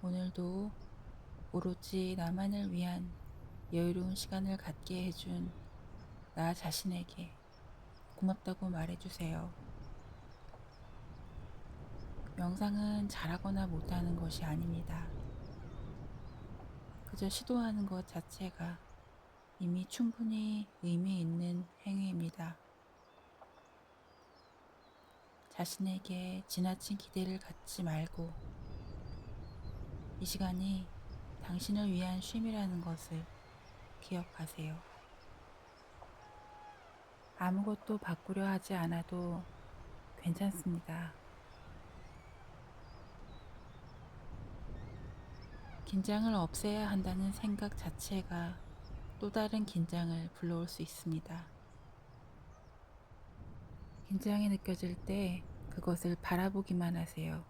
오늘도 오로지 나만을 위한 여유로운 시간을 갖게 해준 나 자신에게 고맙다고 말해주세요. 명상은 잘하거나 못하는 것이 아닙니다. 그저 시도하는 것 자체가 이미 충분히 의미 있는 행위입니다. 자신에게 지나친 기대를 갖지 말고 이 시간이 당신을 위한 쉼이라는 것을 기억하세요. 아무것도 바꾸려 하지 않아도 괜찮습니다. 긴장을 없애야 한다는 생각 자체가 또 다른 긴장을 불러올 수 있습니다. 긴장이 느껴질 때 그것을 바라보기만 하세요.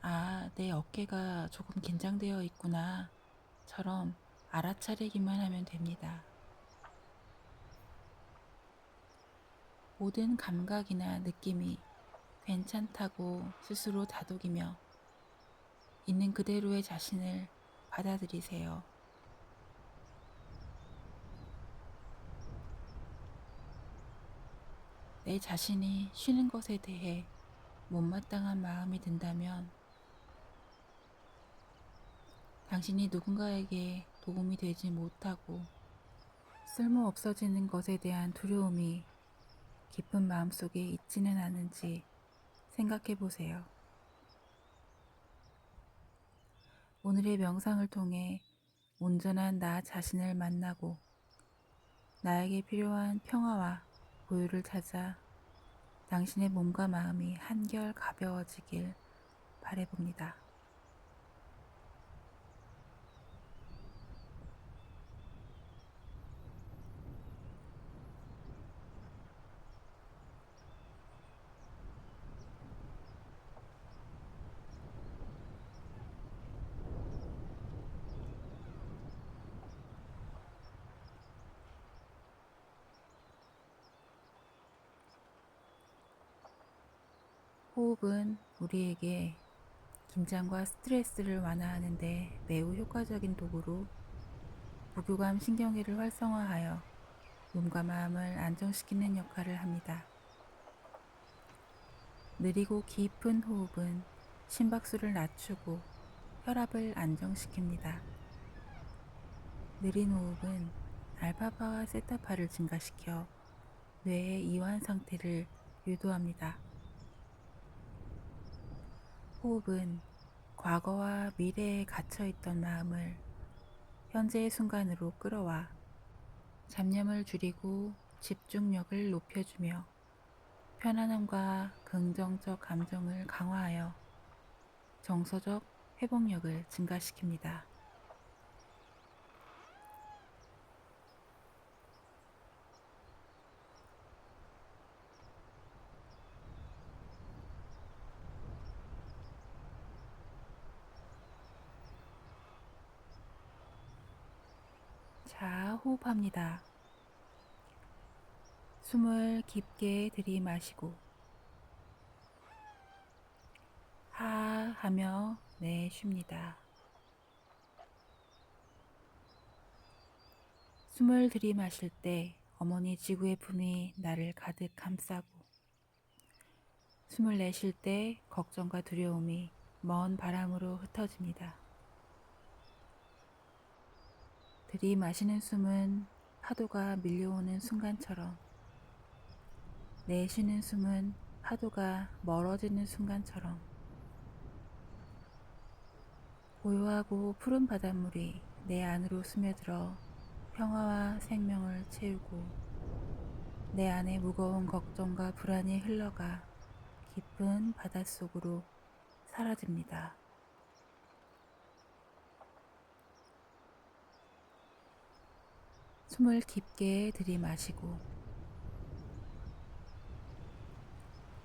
아, 내 어깨가 조금 긴장되어 있구나. 처럼 알아차리기만 하면 됩니다. 모든 감각이나 느낌이 괜찮다고 스스로 다독이며 있는 그대로의 자신을 받아들이세요. 내 자신이 쉬는 것에 대해 못마땅한 마음이 든다면 당신이 누군가에게 도움이 되지 못하고 쓸모 없어지는 것에 대한 두려움이 깊은 마음속에 있지는 않은지 생각해 보세요. 오늘의 명상을 통해 온전한 나 자신을 만나고 나에게 필요한 평화와 고요를 찾아 당신의 몸과 마음이 한결 가벼워지길 바라봅니다. 호흡은 우리에게 긴장과 스트레스를 완화하는 데 매우 효과적인 도구로 부교감 신경계를 활성화하여 몸과 마음을 안정시키는 역할을 합니다. 느리고 깊은 호흡은 심박수를 낮추고 혈압을 안정시킵니다. 느린 호흡은 알파파와 세타파를 증가시켜 뇌의 이완 상태를 유도합니다. 호흡은 과거와 미래에 갇혀있던 마음을 현재의 순간으로 끌어와 잡념을 줄이고 집중력을 높여주며 편안함과 긍정적 감정을 강화하여 정서적 회복력을 증가시킵니다. 자, 호흡합니다. 숨을 깊게 들이마시고 하 하며 내쉽니다. 숨을 들이마실 때 어머니 지구의 품이 나를 가득 감싸고 숨을 내쉴 때 걱정과 두려움이 먼 바람으로 흩어집니다. 들이마시는 숨은 파도가 밀려오는 순간처럼 내쉬는 숨은 파도가 멀어지는 순간처럼 고요하고 푸른 바닷물이 내 안으로 스며들어 평화와 생명을 채우고 내 안에 무거운 걱정과 불안이 흘러가 깊은 바닷속으로 사라집니다. 숨을 깊게 들이마시고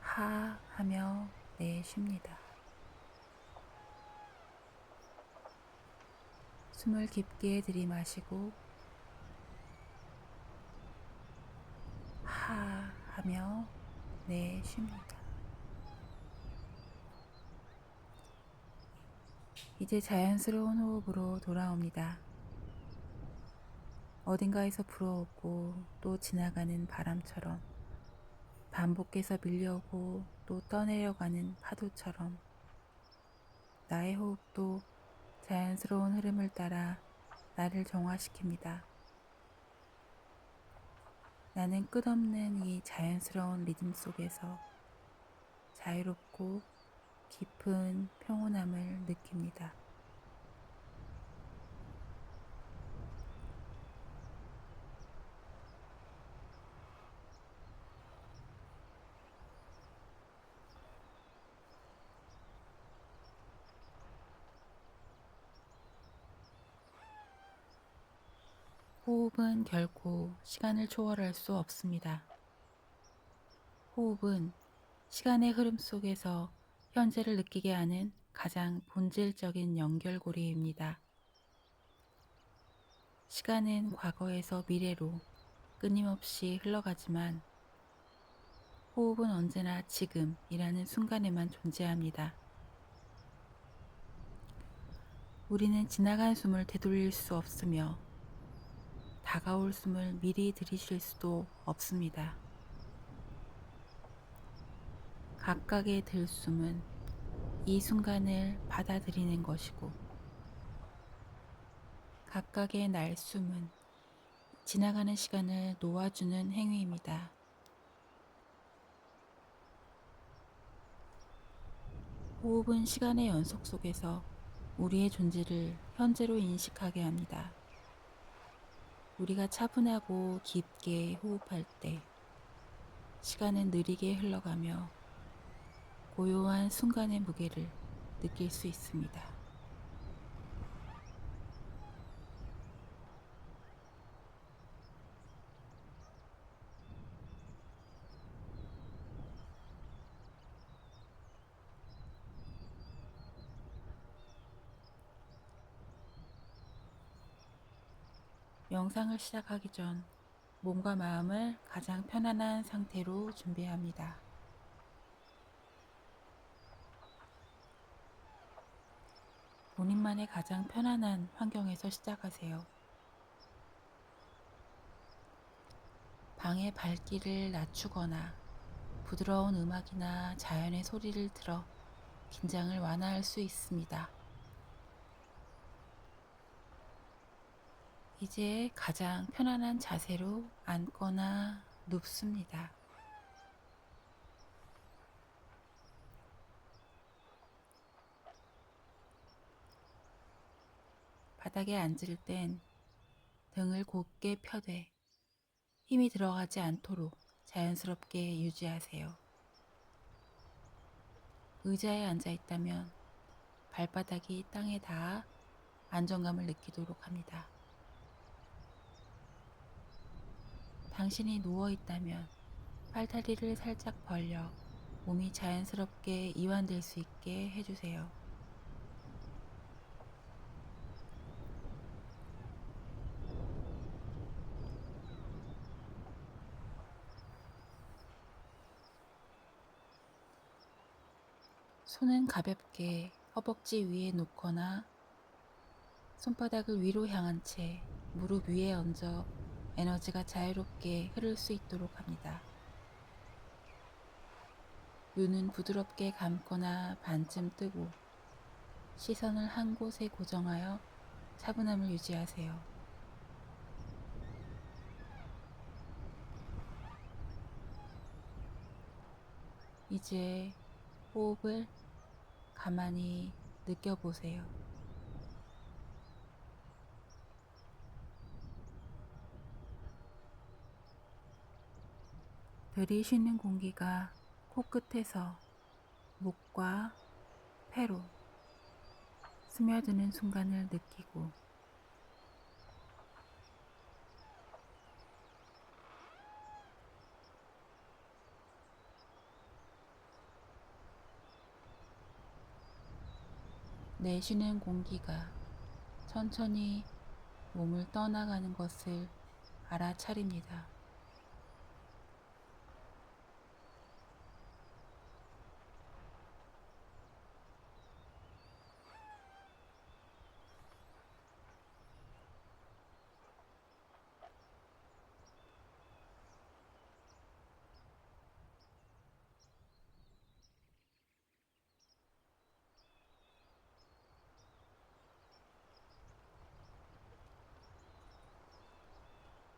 하 하며 내쉽니다. 숨을 깊게 들이마시고 하 하며 내쉽니다. 이제 자연스러운 호흡으로 돌아옵니다. 어딘가에서 불어오고 또 지나가는 바람처럼 반복해서 밀려오고 또 떠내려가는 파도처럼 나의 호흡도 자연스러운 흐름을 따라 나를 정화시킵니다. 나는 끝없는 이 자연스러운 리듬 속에서 자유롭고 깊은 평온함을 느낍니다. 호흡은 결코 시간을 초월할 수 없습니다. 호흡은 시간의 흐름 속에서 현재를 느끼게 하는 가장 본질적인 연결고리입니다. 시간은 과거에서 미래로 끊임없이 흘러가지만 호흡은 언제나 지금이라는 순간에만 존재합니다. 우리는 지나간 숨을 되돌릴 수 없으며 다가올 숨을 미리 들이쉴 수도 없습니다. 각각의 들숨은 이 순간을 받아들이는 것이고 각각의 날숨은 지나가는 시간을 놓아주는 행위입니다. 호흡은 시간의 연속 속에서 우리의 존재를 현재로 인식하게 합니다. 우리가 차분하고 깊게 호흡할 때 시간은 느리게 흘러가며 고요한 순간의 무게를 느낄 수 있습니다. 명상을 시작하기 전 몸과 마음을 가장 편안한 상태로 준비합니다. 본인만의 가장 편안한 환경에서 시작하세요. 방의 밝기를 낮추거나 부드러운 음악이나 자연의 소리를 들어 긴장을 완화할 수 있습니다. 이제 가장 편안한 자세로 앉거나 눕습니다. 바닥에 앉을 땐 등을 곧게 펴되 힘이 들어가지 않도록 자연스럽게 유지하세요. 의자에 앉아 있다면 발바닥이 땅에 닿아 안정감을 느끼도록 합니다. 당신이 누워 있다면 팔다리를 살짝 벌려 몸이 자연스럽게 이완될 수 있게 해주세요. 손은 가볍게 허벅지 위에 놓거나 손바닥을 위로 향한 채 무릎 위에 얹어 에너지가 자유롭게 흐를 수 있도록 합니다. 눈은 부드럽게 감거나 반쯤 뜨고 시선을 한 곳에 고정하여 차분함을 유지하세요. 이제 호흡을 가만히 느껴보세요. 들이쉬는 공기가 코끝에서 목과 폐로 스며드는 순간을 느끼고 내쉬는 공기가 천천히 몸을 떠나가는 것을 알아차립니다.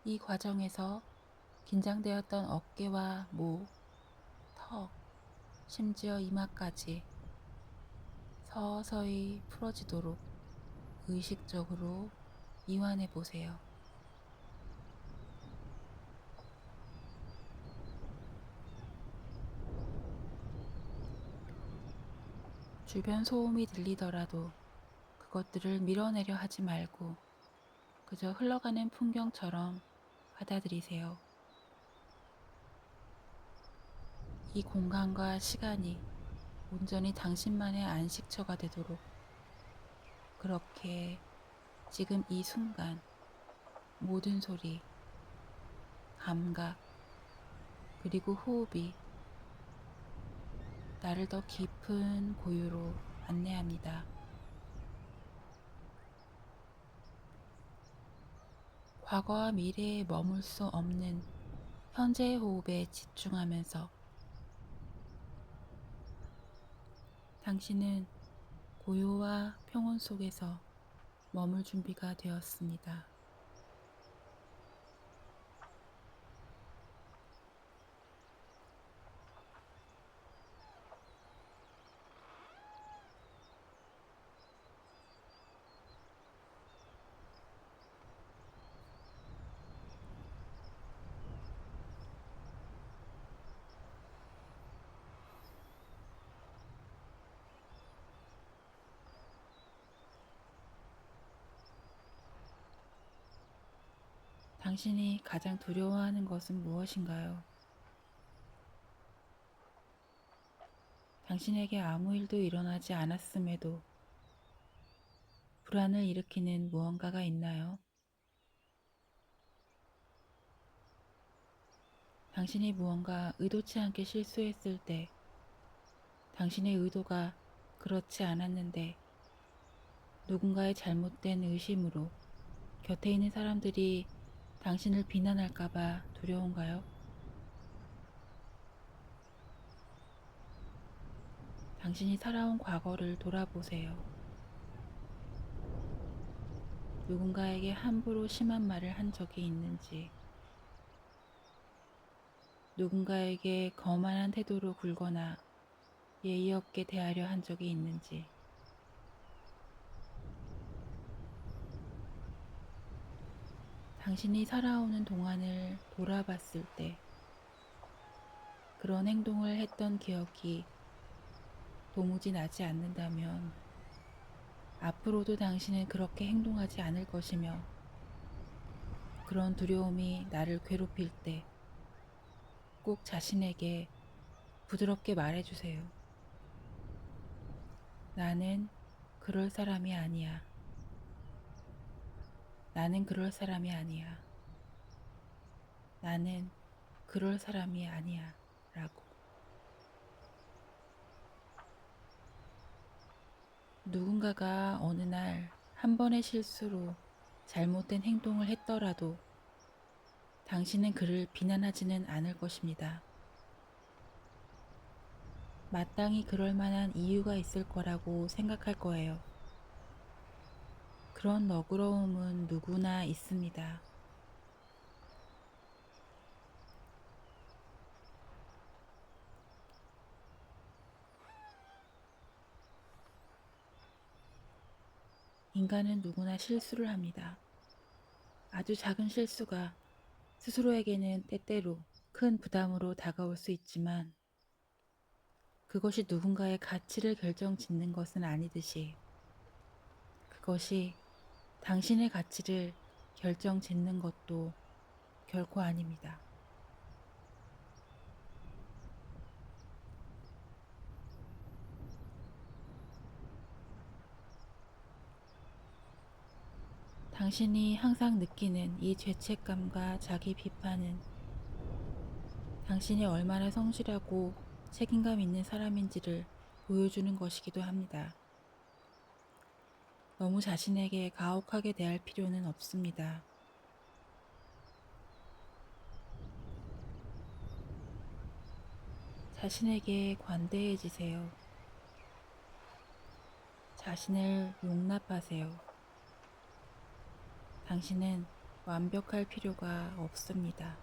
이 과정에서 긴장되었던 어깨와 목, 턱, 심지어 이마까지 서서히 풀어지도록 의식적으로 이완해 보세요. 주변 소음이 들리더라도 그것들을 밀어내려 하지 말고 그저 흘러가는 풍경처럼 받아들이세요. 이 공간과 시간이 온전히 당신만의 안식처가 되도록 그렇게 지금 이 순간 모든 소리, 감각, 그리고 호흡이 나를 더 깊은 고요로 안내합니다. 과거와 미래에 머물 수 없는 현재의 호흡에 집중하면서 당신은 고요와 평온 속에서 머물 준비가 되었습니다. 당신이 가장 두려워하는 것은 무엇인가요? 당신에게 아무 일도 일어나지 않았음에도 불안을 일으키는 무언가가 있나요? 당신이 무언가 의도치 않게 실수했을 때 당신의 의도가 그렇지 않았는데 누군가의 잘못된 의심으로 곁에 있는 사람들이 당신을 비난할까봐 두려운가요? 당신이 살아온 과거를 돌아보세요. 누군가에게 함부로 심한 말을 한 적이 있는지, 누군가에게 거만한 태도로 굴거나 예의 없게 대하려 한 적이 있는지, 당신이 살아오는 동안을 돌아봤을 때 그런 행동을 했던 기억이 도무지 나지 않는다면 앞으로도 당신은 그렇게 행동하지 않을 것이며 그런 두려움이 나를 괴롭힐 때 꼭 자신에게 부드럽게 말해주세요. 나는 그럴 사람이 아니야. 나는 그럴 사람이 아니야. 나는 그럴 사람이 아니야. 라고. 누군가가 어느 날 한 번의 실수로 잘못된 행동을 했더라도 당신은 그를 비난하지는 않을 것입니다. 마땅히 그럴 만한 이유가 있을 거라고 생각할 거예요. 그런 너그러움은 누구나 있습니다. 인간은 누구나 실수를 합니다. 아주 작은 실수가 스스로에게는 때때로 큰 부담으로 다가올 수 있지만 그것이 누군가의 가치를 결정짓는 것은 아니듯이 그것이 당신의 가치를 결정짓는 것도 결코 아닙니다. 당신이 항상 느끼는 이 죄책감과 자기 비판은 당신이 얼마나 성실하고 책임감 있는 사람인지를 보여주는 것이기도 합니다. 너무 자신에게 가혹하게 대할 필요는 없습니다. 자신에게 관대해지세요. 자신을 용납하세요. 당신은 완벽할 필요가 없습니다.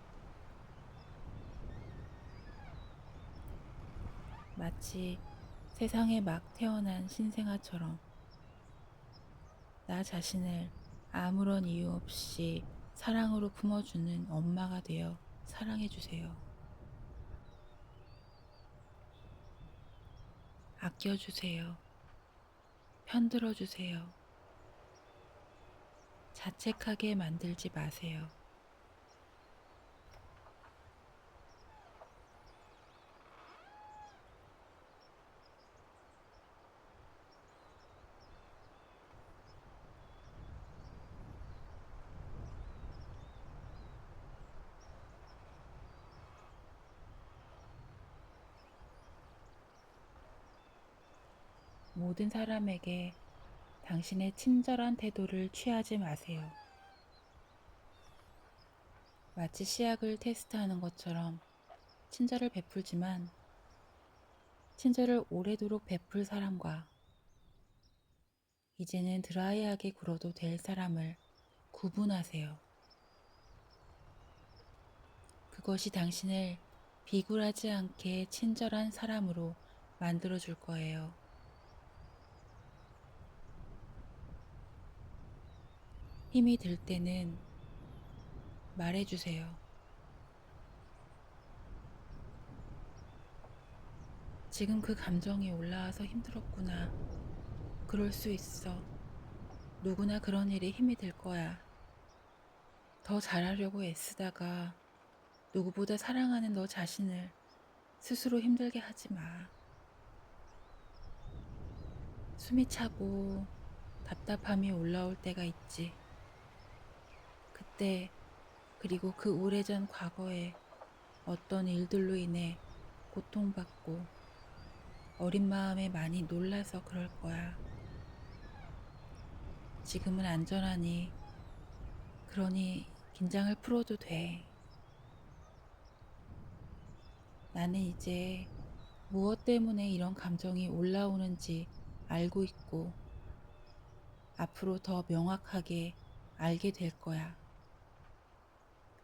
마치 세상에 막 태어난 신생아처럼 나 자신을 아무런 이유 없이 사랑으로 품어주는 엄마가 되어 사랑해주세요. 아껴주세요. 편들어주세요. 자책하게 만들지 마세요. 모든 사람에게 당신의 친절한 태도를 취하지 마세요. 마치 씨약을 테스트하는 것처럼 친절을 베풀지만 친절을 오래도록 베풀 사람과 이제는 드라이하게 굴어도 될 사람을 구분하세요. 그것이 당신을 비굴하지 않게 친절한 사람으로 만들어줄 거예요. 힘이 들 때는 말해주세요. 지금 그 감정이 올라와서 힘들었구나. 그럴 수 있어. 누구나 그런 일에 힘이 들 거야. 더 잘하려고 애쓰다가 누구보다 사랑하는 너 자신을 스스로 힘들게 하지 마. 숨이 차고 답답함이 올라올 때가 있지. 그때, 그리고 그 오래전 과거에 어떤 일들로 인해 고통받고 어린 마음에 많이 놀라서 그럴 거야. 지금은 안전하니, 그러니 긴장을 풀어도 돼. 나는 이제 무엇 때문에 이런 감정이 올라오는지 알고 있고, 앞으로 더 명확하게 알게 될 거야.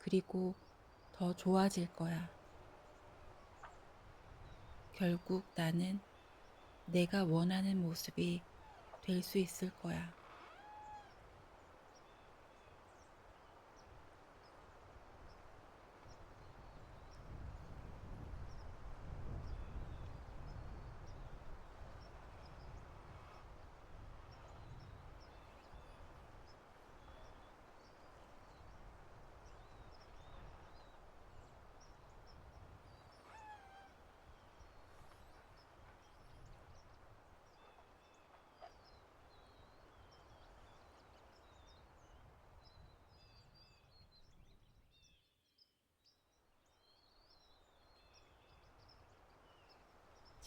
그리고 더 좋아질 거야. 결국 나는 내가 원하는 모습이 될 수 있을 거야.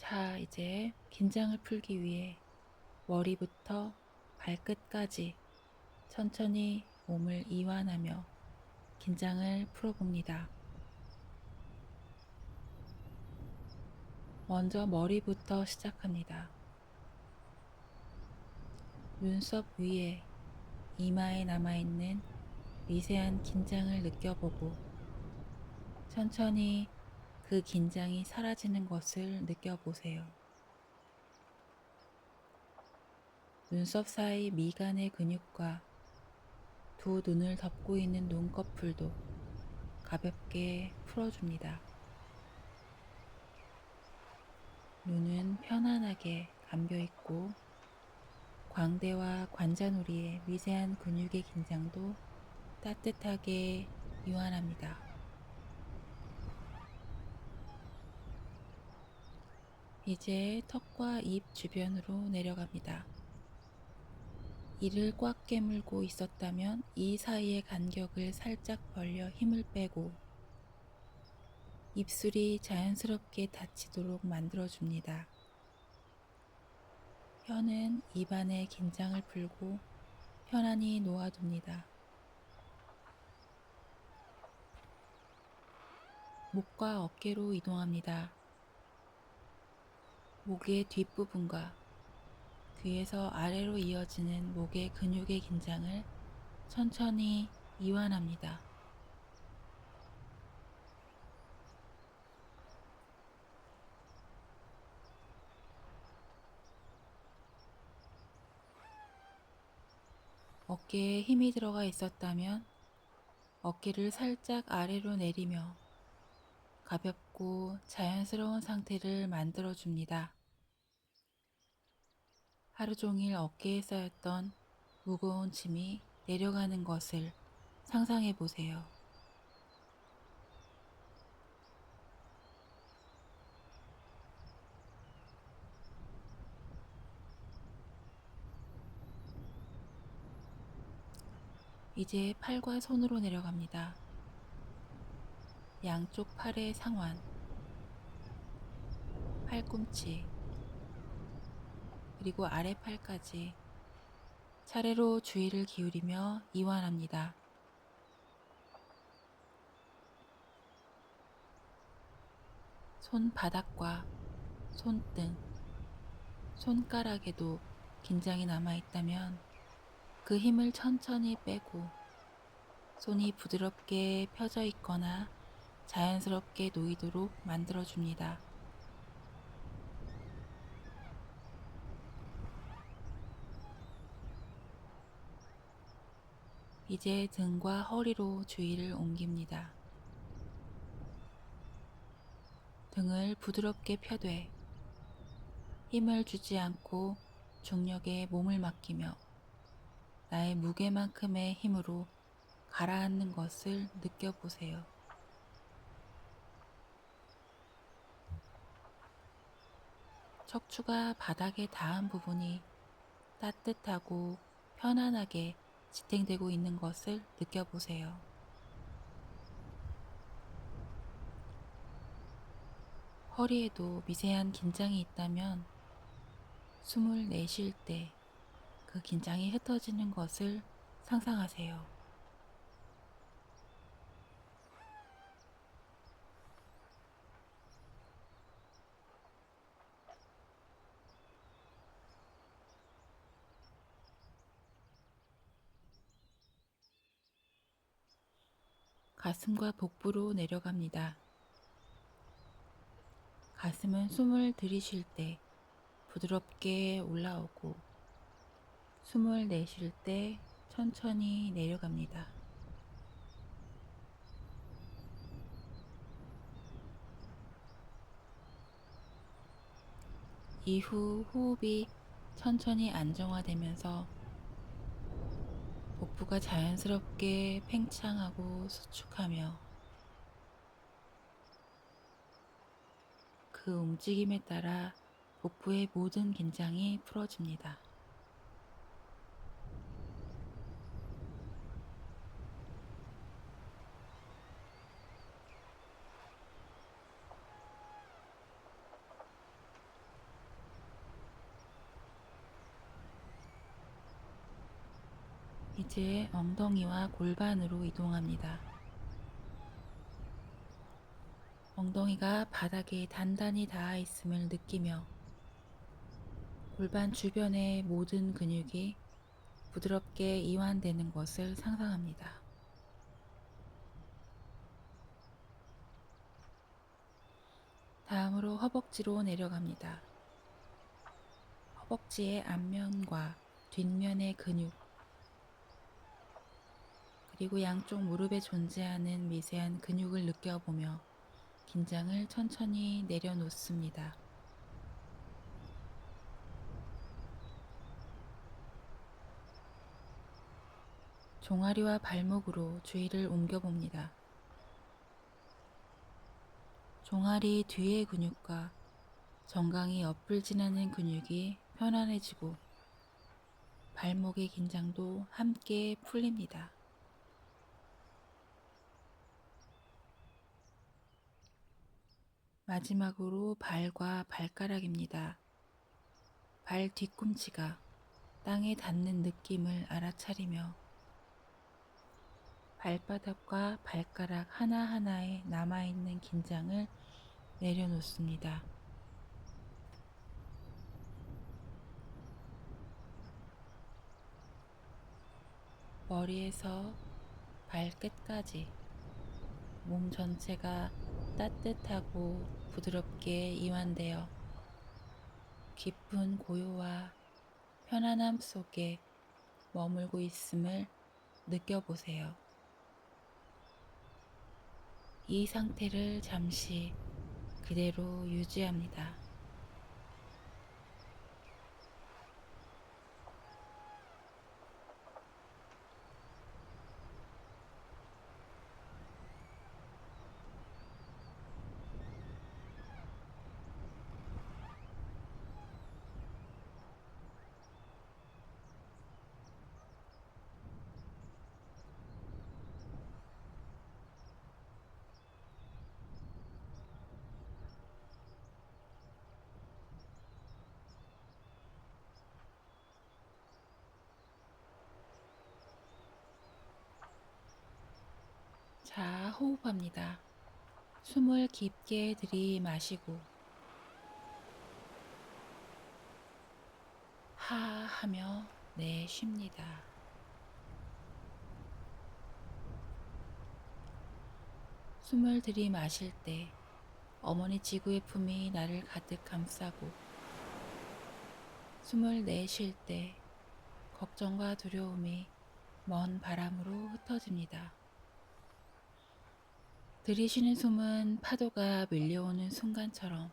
자, 이제 긴장을 풀기 위해 머리부터 발끝까지 천천히 몸을 이완하며 긴장을 풀어봅니다. 먼저 머리부터 시작합니다. 눈썹 위에 이마에 남아있는 미세한 긴장을 느껴보고 천천히 그 긴장이 사라지는 것을 느껴보세요. 눈썹 사이 미간의 근육과 두 눈을 덮고 있는 눈꺼풀도 가볍게 풀어줍니다. 눈은 편안하게 감겨있고 광대와 관자놀이의 미세한 근육의 긴장도 따뜻하게 이완합니다. 이제 턱과 입 주변으로 내려갑니다. 이를 꽉 깨물고 있었다면 이 사이의 간격을 살짝 벌려 힘을 빼고 입술이 자연스럽게 닫히도록 만들어줍니다. 혀는 입안의 긴장을 풀고 편안히 놓아둡니다. 목과 어깨로 이동합니다. 목의 뒷부분과 귀에서 아래로 이어지는 목의 근육의 긴장을 천천히 이완합니다. 어깨에 힘이 들어가 있었다면 어깨를 살짝 아래로 내리며 가볍고 자연스러운 상태를 만들어 줍니다. 하루 종일 어깨에 쌓였던 무거운 짐이 내려가는 것을 상상해 보세요. 이제 팔과 손으로 내려갑니다. 양쪽 팔의 상완, 팔꿈치, 그리고 아래팔까지 차례로 주의를 기울이며 이완합니다. 손바닥과 손등, 손가락에도 긴장이 남아있다면 그 힘을 천천히 빼고 손이 부드럽게 펴져 있거나 자연스럽게 놓이도록 만들어줍니다. 이제 등과 허리로 주의를 옮깁니다. 등을 부드럽게 펴되 힘을 주지 않고 중력에 몸을 맡기며 나의 무게만큼의 힘으로 가라앉는 것을 느껴보세요. 척추가 바닥에 닿은 부분이 따뜻하고 편안하게 지탱되고 있는 것을 느껴보세요. 허리에도 미세한 긴장이 있다면 숨을 내쉴 때 그 긴장이 흩어지는 것을 상상하세요. 가슴과 복부로 내려갑니다. 가슴은 숨을 들이쉴 때 부드럽게 올라오고 숨을 내쉴 때 천천히 내려갑니다. 이후 호흡이 천천히 안정화되면서 복부가 자연스럽게 팽창하고 수축하며 그 움직임에 따라 복부의 모든 긴장이 풀어집니다. 이제 엉덩이와 골반으로 이동합니다. 엉덩이가 바닥에 단단히 닿아 있음을 느끼며 골반 주변의 모든 근육이 부드럽게 이완되는 것을 상상합니다. 다음으로 허벅지로 내려갑니다. 허벅지의 앞면과 뒷면의 근육, 그리고 양쪽 무릎에 존재하는 미세한 근육을 느껴보며 긴장을 천천히 내려놓습니다. 종아리와 발목으로 주의를 옮겨봅니다. 종아리 뒤의 근육과 정강이 옆을 지나는 근육이 편안해지고 발목의 긴장도 함께 풀립니다. 마지막으로 발과 발가락입니다. 발 뒤꿈치가 땅에 닿는 느낌을 알아차리며 발바닥과 발가락 하나하나에 남아있는 긴장을 내려놓습니다. 머리에서 발끝까지 몸 전체가 따뜻하고 부드럽게 이완되어 깊은 고요와 편안함 속에 머물고 있음을 느껴보세요. 이 상태를 잠시 그대로 유지합니다. 자, 호흡합니다. 숨을 깊게 들이마시고 하 하며 내쉽니다. 숨을 들이마실 때 어머니 지구의 품이 나를 가득 감싸고, 숨을 내쉴 때 걱정과 두려움이 먼 바람으로 흩어집니다. 들이쉬는 숨은 파도가 밀려오는 순간처럼,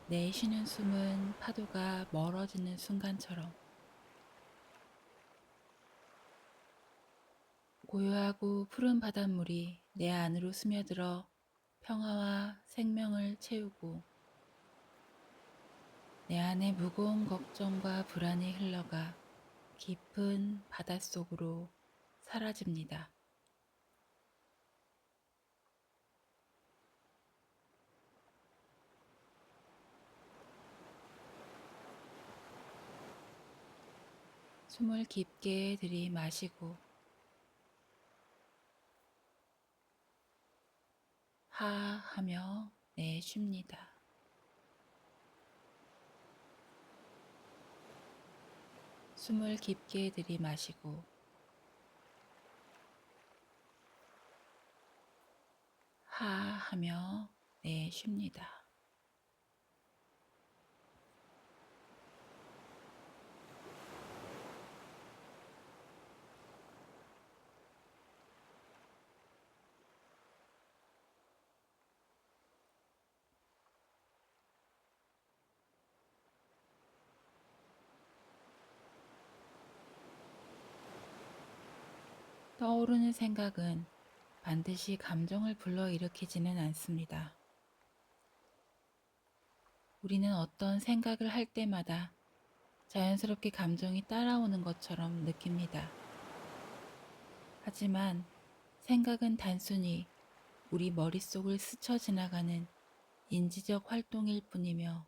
내쉬는 숨은 파도가 멀어지는 순간처럼 고요하고 푸른 바닷물이 내 안으로 스며들어 평화와 생명을 채우고, 내 안에 무거운 걱정과 불안이 흘러가 깊은 바닷속으로 사라집니다. 숨을 깊게 들이마시고 하 하며 내쉽니다. 숨을 깊게 들이마시고 하 하며 내쉽니다. 떠오르는 생각은 반드시 감정을 불러일으키지는 않습니다. 우리는 어떤 생각을 할 때마다 자연스럽게 감정이 따라오는 것처럼 느낍니다. 하지만 생각은 단순히 우리 머릿속을 스쳐 지나가는 인지적 활동일 뿐이며,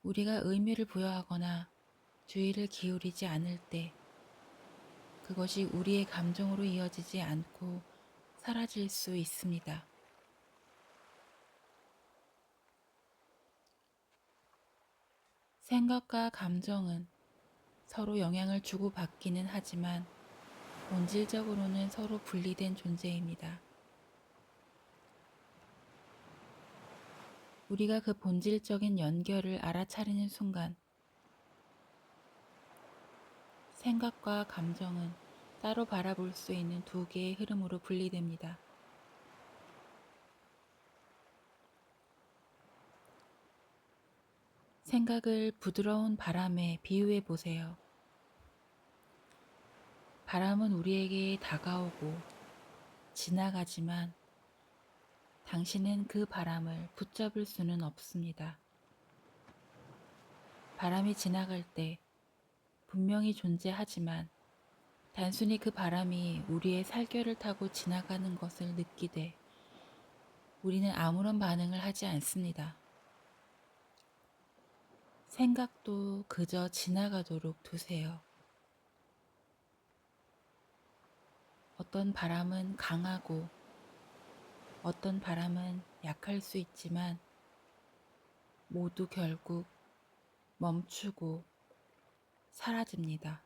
우리가 의미를 부여하거나 주의를 기울이지 않을 때 그것이 우리의 감정으로 이어지지 않고 사라질 수 있습니다. 생각과 감정은 서로 영향을 주고받기는 하지만 본질적으로는 서로 분리된 존재입니다. 우리가 그 본질적인 연결을 알아차리는 순간, 생각과 감정은 따로 바라볼 수 있는 두 개의 흐름으로 분리됩니다. 생각을 부드러운 바람에 비유해 보세요. 바람은 우리에게 다가오고 지나가지만 당신은 그 바람을 붙잡을 수는 없습니다. 바람이 지나갈 때 분명히 존재하지만 단순히 그 바람이 우리의 살결을 타고 지나가는 것을 느끼되 우리는 아무런 반응을 하지 않습니다. 생각도 그저 지나가도록 두세요. 어떤 바람은 강하고 어떤 바람은 약할 수 있지만 모두 결국 멈추고 사라집니다.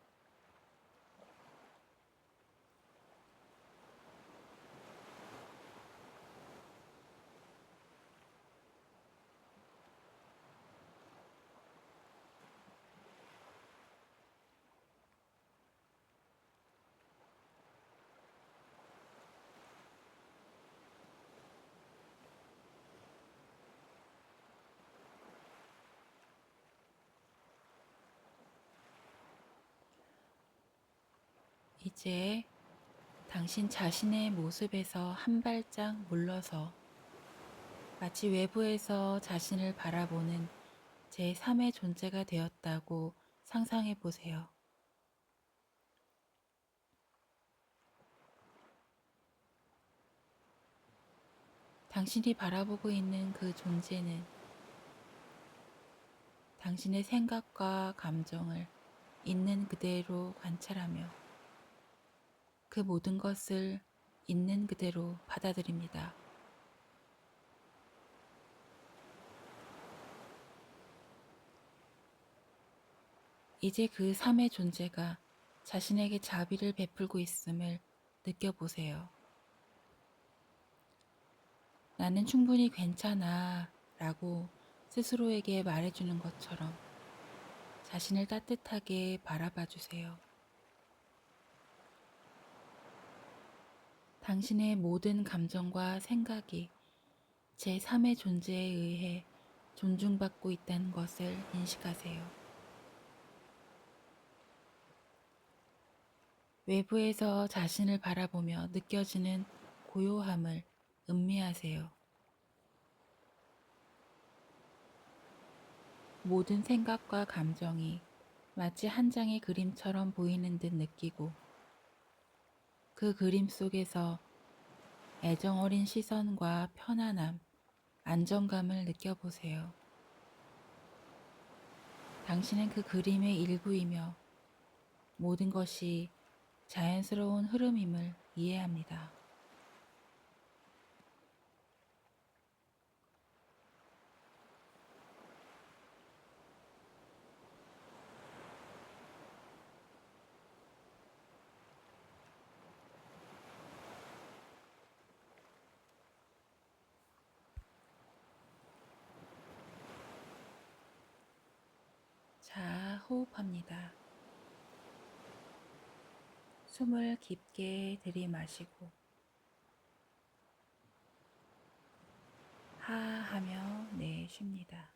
이제 당신 자신의 모습에서 한 발짝 물러서 마치 외부에서 자신을 바라보는 제3의 존재가 되었다고 상상해 보세요. 당신이 바라보고 있는 그 존재는 당신의 생각과 감정을 있는 그대로 관찰하며 그 모든 것을 있는 그대로 받아들입니다. 이제 그 삶의 존재가 자신에게 자비를 베풀고 있음을 느껴보세요. 나는 충분히 괜찮아 라고 스스로에게 말해주는 것처럼 자신을 따뜻하게 바라봐 주세요. 당신의 모든 감정과 생각이 제3의 존재에 의해 존중받고 있다는 것을 인식하세요. 외부에서 자신을 바라보며 느껴지는 고요함을 음미하세요. 모든 생각과 감정이 마치 한 장의 그림처럼 보이는 듯 느끼고 그 그림 속에서 애정 어린 시선과 편안함, 안정감을 느껴보세요. 당신은 그 그림의 일부이며 모든 것이 자연스러운 흐름임을 이해합니다. 자, 호흡합니다. 숨을 깊게 들이마시고 하 하며 내쉽니다.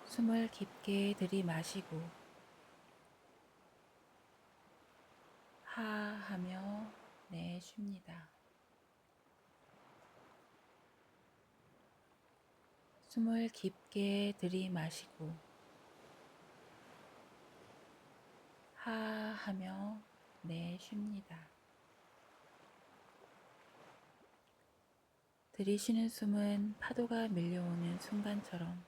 숨을 깊게 들이마시고 하 하며 내쉽니다. 숨을 깊게 들이마시고 하 하며 내쉽니다. 들이쉬는 숨은 파도가 밀려오는 순간처럼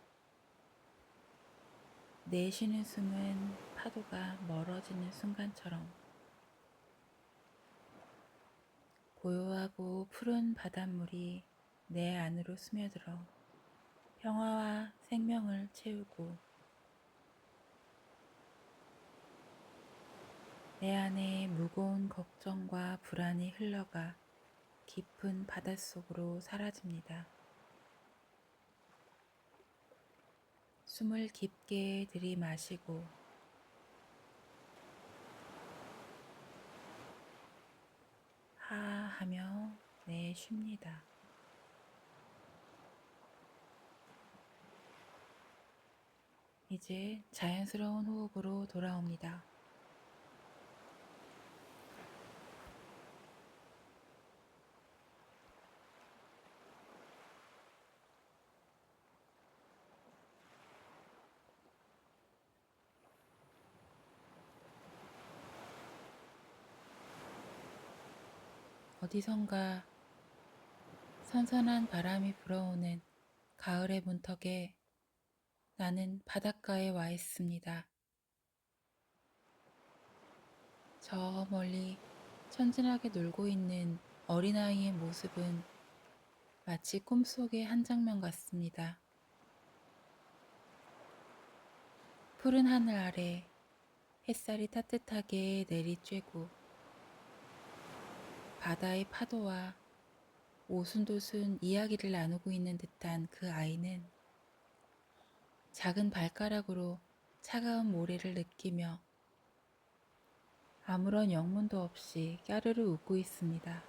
내쉬는 숨은 파도가 멀어지는 순간처럼 고요하고 푸른 바닷물이 내 안으로 스며들어 평화와 생명을 채우고 내 안에 무거운 걱정과 불안이 흘러가 깊은 바닷속으로 사라집니다. 숨을 깊게 들이마시고 하 하며 내쉽니다. 이제 자연스러운 호흡으로 돌아옵니다. 어디선가 선선한 바람이 불어오는 가을의 문턱에 나는 바닷가에 와 있습니다. 저 멀리 천진하게 놀고 있는 어린아이의 모습은 마치 꿈속의 한 장면 같습니다. 푸른 하늘 아래 햇살이 따뜻하게 내리쬐고 바다의 파도와 오순도순 이야기를 나누고 있는 듯한 그 아이는 작은 발가락으로 차가운 모래를 느끼며 아무런 영문도 없이 까르르 웃고 있습니다.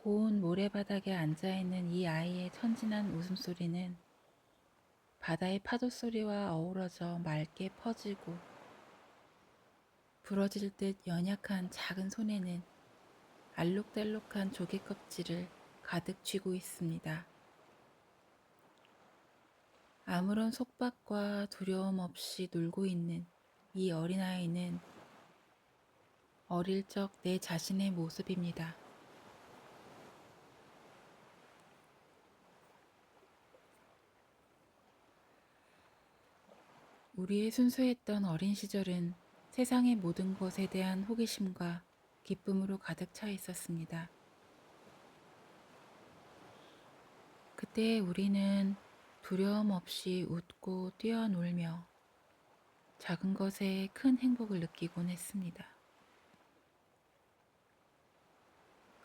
고운 모래바닥에 앉아있는 이 아이의 천진한 웃음소리는 바다의 파도 소리와 어우러져 맑게 퍼지고 부러질 듯 연약한 작은 손에는 알록달록한 조개 껍질을 가득 쥐고 있습니다. 아무런 속박과 두려움 없이 놀고 있는 이 어린아이는 어릴 적 내 자신의 모습입니다. 우리의 순수했던 어린 시절은 세상의 모든 것에 대한 호기심과 기쁨으로 가득 차 있었습니다. 그때 우리는 두려움 없이 웃고 뛰어놀며 작은 것에 큰 행복을 느끼곤 했습니다.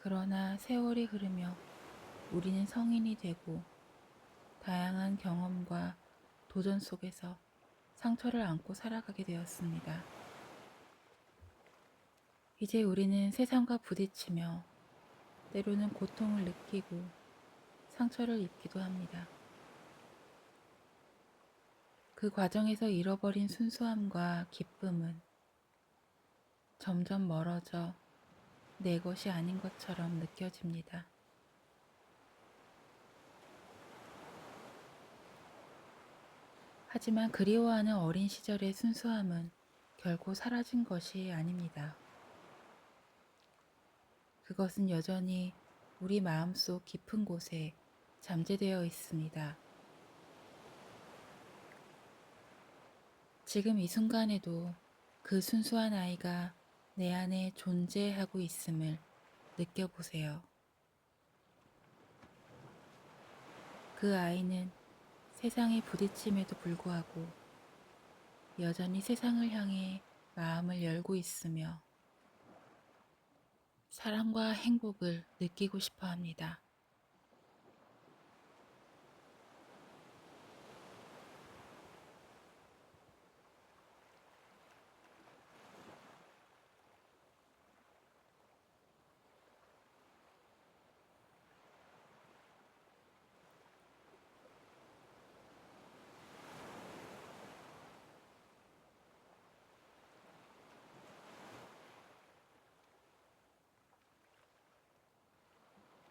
그러나 세월이 흐르며 우리는 성인이 되고 다양한 경험과 도전 속에서 상처를 안고 살아가게 되었습니다. 이제 우리는 세상과 부딪히며 때로는 고통을 느끼고 상처를 입기도 합니다. 그 과정에서 잃어버린 순수함과 기쁨은 점점 멀어져 내 것이 아닌 것처럼 느껴집니다. 하지만 그리워하는 어린 시절의 순수함은 결코 사라진 것이 아닙니다. 그것은 여전히 우리 마음속 깊은 곳에 잠재되어 있습니다. 지금 이 순간에도 그 순수한 아이가 내 안에 존재하고 있음을 느껴보세요. 그 아이는 세상에 부딪힘에도 불구하고 여전히 세상을 향해 마음을 열고 있으며 사랑과 행복을 느끼고 싶어 합니다.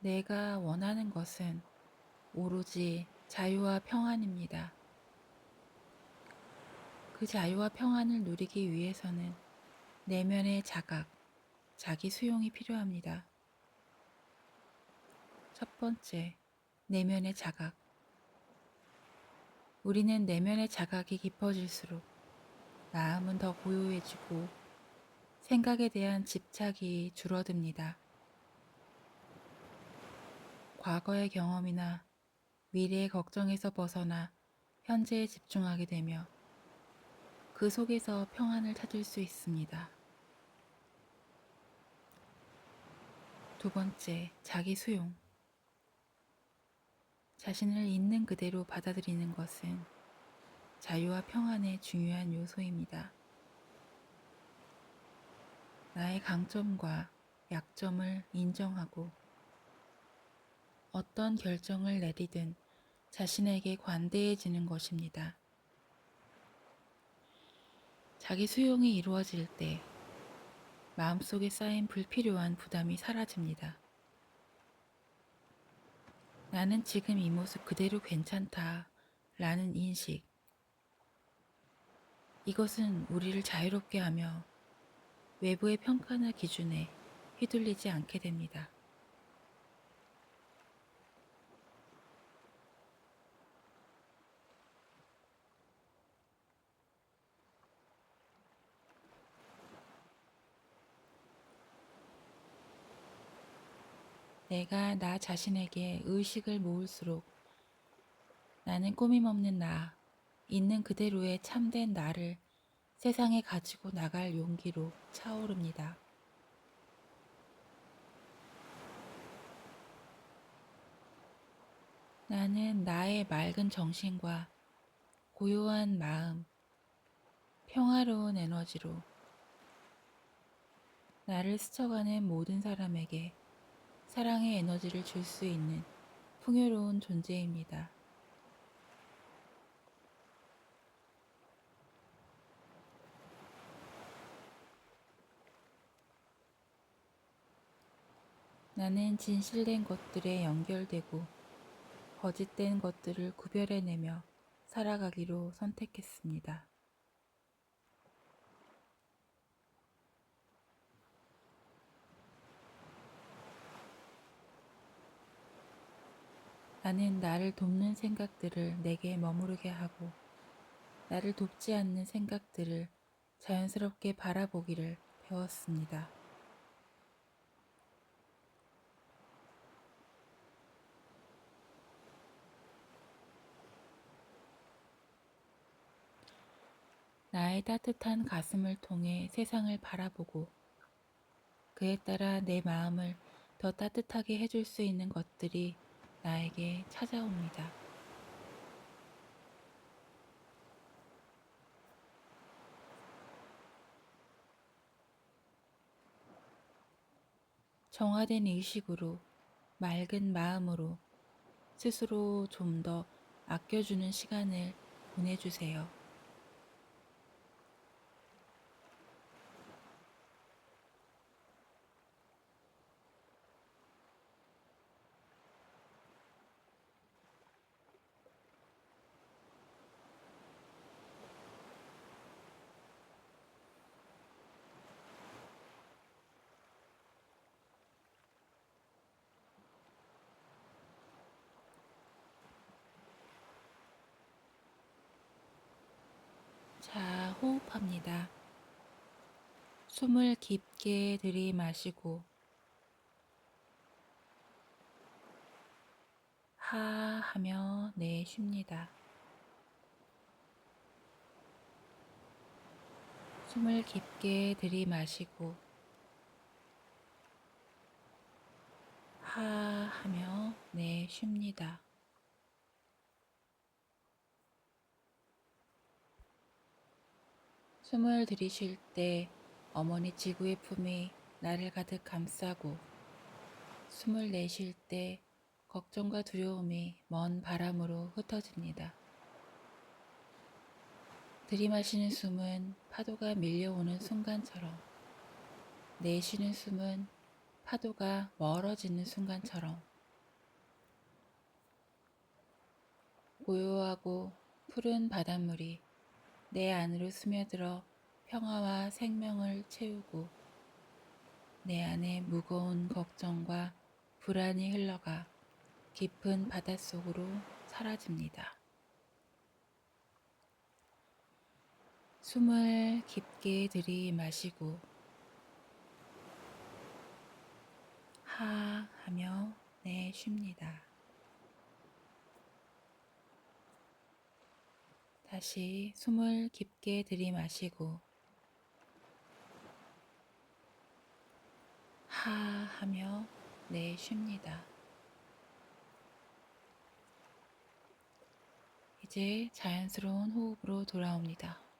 내가 원하는 것은 오로지 자유와 평안입니다. 그 자유와 평안을 누리기 위해서는 내면의 자각, 자기 수용이 필요합니다. 첫 번째, 내면의 자각. 우리는 내면의 자각이 깊어질수록 마음은 더 고요해지고 생각에 대한 집착이 줄어듭니다. 과거의 경험이나 미래의 걱정에서 벗어나 현재에 집중하게 되며 그 속에서 평안을 찾을 수 있습니다. 두 번째, 자기 수용. 자신을 있는 그대로 받아들이는 것은 자유와 평안의 중요한 요소입니다. 나의 강점과 약점을 인정하고 어떤 결정을 내리든 자신에게 관대해지는 것입니다. 자기 수용이 이루어질 때 마음속에 쌓인 불필요한 부담이 사라집니다. 나는 지금 이 모습 그대로 괜찮다 라는 인식. 이것은 우리를 자유롭게 하며 외부의 평가나 기준에 휘둘리지 않게 됩니다. 내가 나 자신에게 의식을 모을수록 나는 꾸밈없는 나, 있는 그대로의 참된 나를 세상에 가지고 나갈 용기로 차오릅니다. 나는 나의 맑은 정신과 고요한 마음, 평화로운 에너지로 나를 스쳐가는 모든 사람에게 사랑의 에너지를 줄 수 있는 풍요로운 존재입니다. 나는 진실된 것들에 연결되고 거짓된 것들을 구별해내며 살아가기로 선택했습니다. 나는 나를 돕는 생각들을 내게 머무르게 하고 나를 돕지 않는 생각들을 자연스럽게 바라보기를 배웠습니다. 나의 따뜻한 가슴을 통해 세상을 바라보고 그에 따라 내 마음을 더 따뜻하게 해줄 수 있는 것들이 나에게 찾아옵니다. 정화된 의식으로 맑은 마음으로 스스로 좀 더 아껴주는 시간을 보내주세요. 자, 호흡합니다. 숨을 깊게 들이마시고 하 하며 내쉽니다. 숨을 깊게 들이마시고 하 하며 내쉽니다. 숨을 들이쉴 때 어머니 지구의 품이 나를 가득 감싸고 숨을 내쉴 때 걱정과 두려움이 먼 바람으로 흩어집니다. 들이마시는 숨은 파도가 밀려오는 순간처럼 내쉬는 숨은 파도가 멀어지는 순간처럼 고요하고 푸른 바닷물이 내 안으로 스며들어 평화와 생명을 채우고 내 안에 무거운 걱정과 불안이 흘러가 깊은 바닷속으로 사라집니다. 숨을 깊게 들이마시고 하 하며 내쉽니다. 다시 숨을 깊게 들이마시고 하 하며 내쉽니다. 이제 자연스러운 호흡으로 돌아옵니다.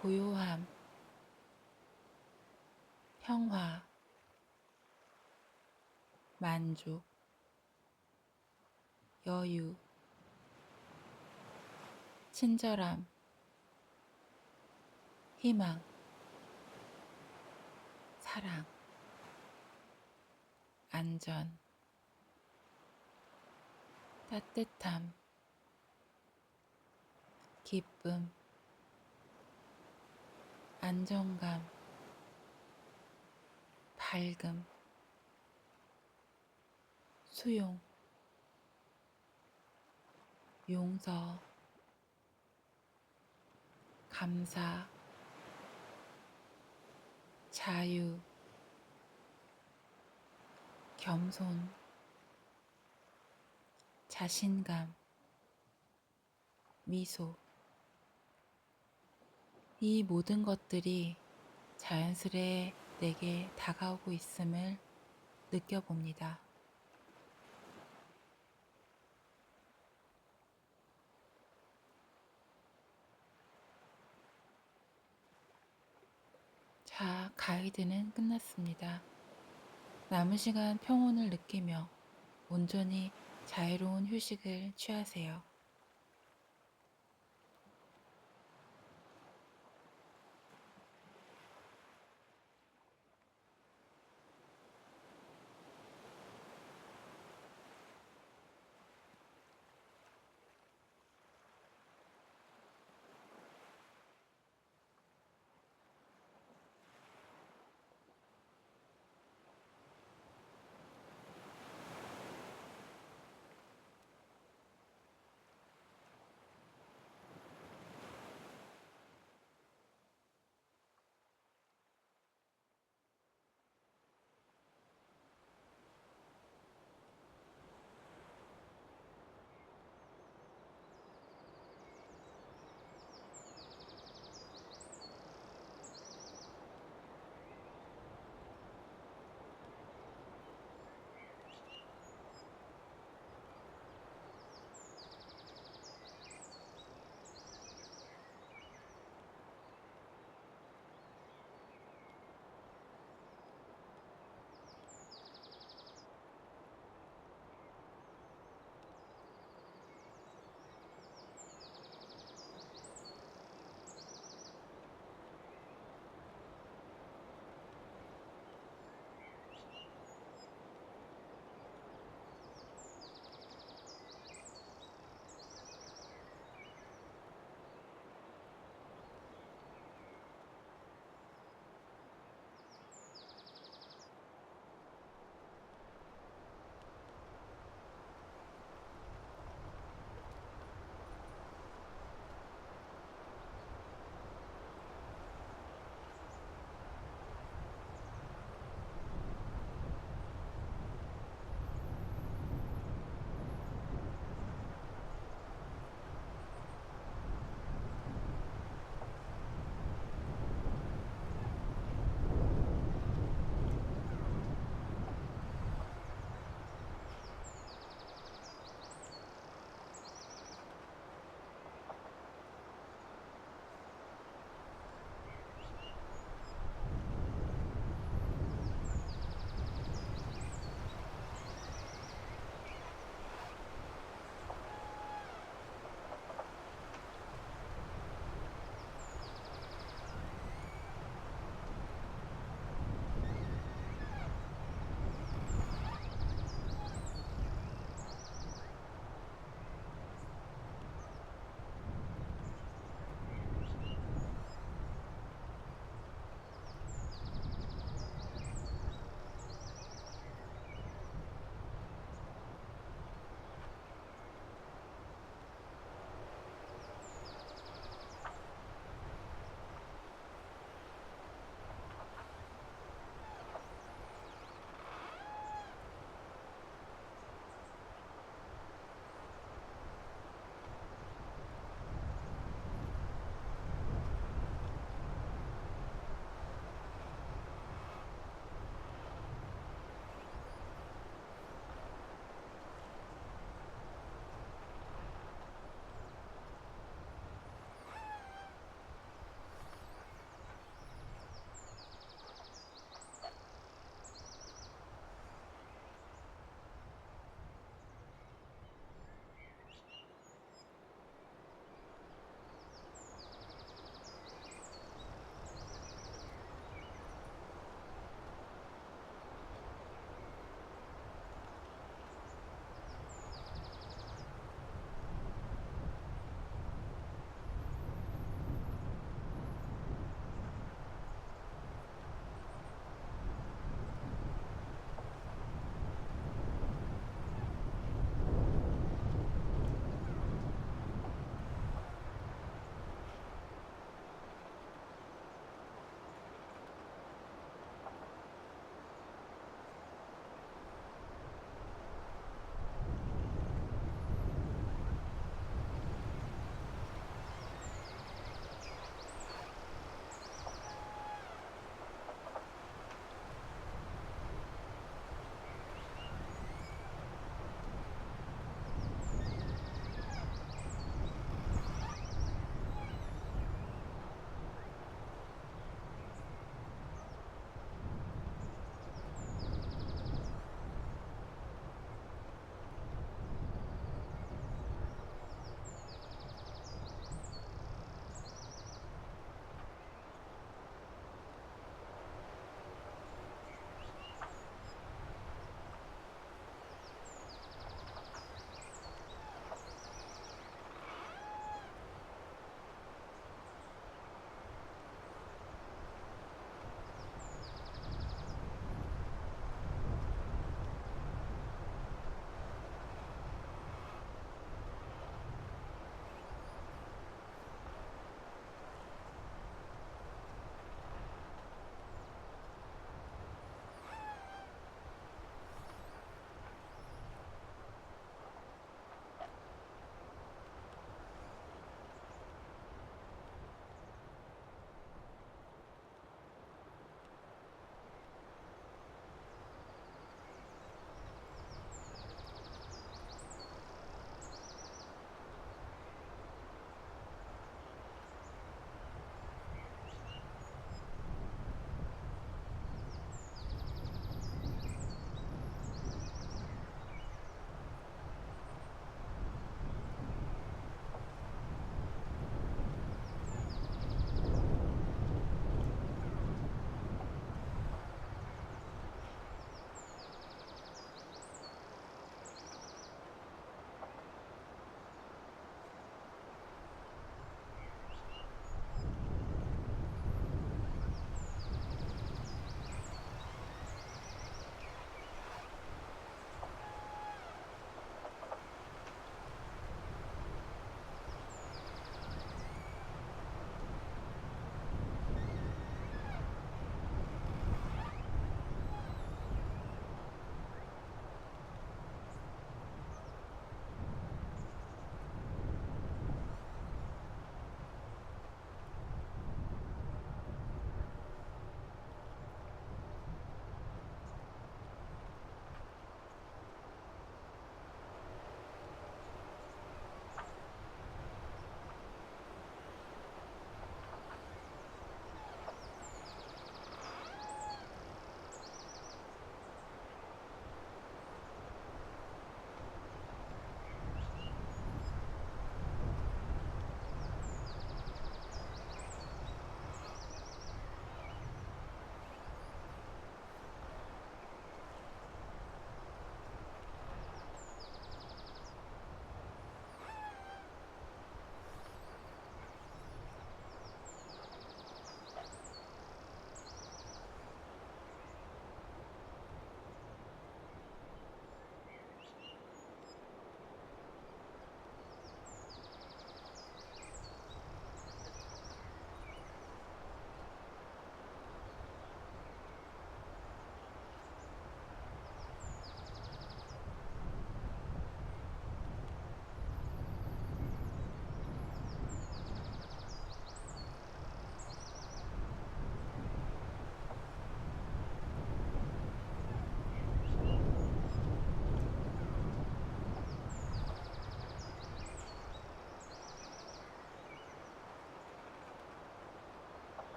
고요함, 평화, 만족, 여유, 친절함, 희망, 사랑, 안전, 따뜻함, 기쁨, 안정감, 밝음, 수용, 용서, 감사, 자유, 겸손, 자신감, 미소. 이 모든 것들이 자연스레 내게 다가오고 있음을 느껴봅니다. 자, 가이드는 끝났습니다. 남은 시간 평온을 느끼며 온전히 자유로운 휴식을 취하세요.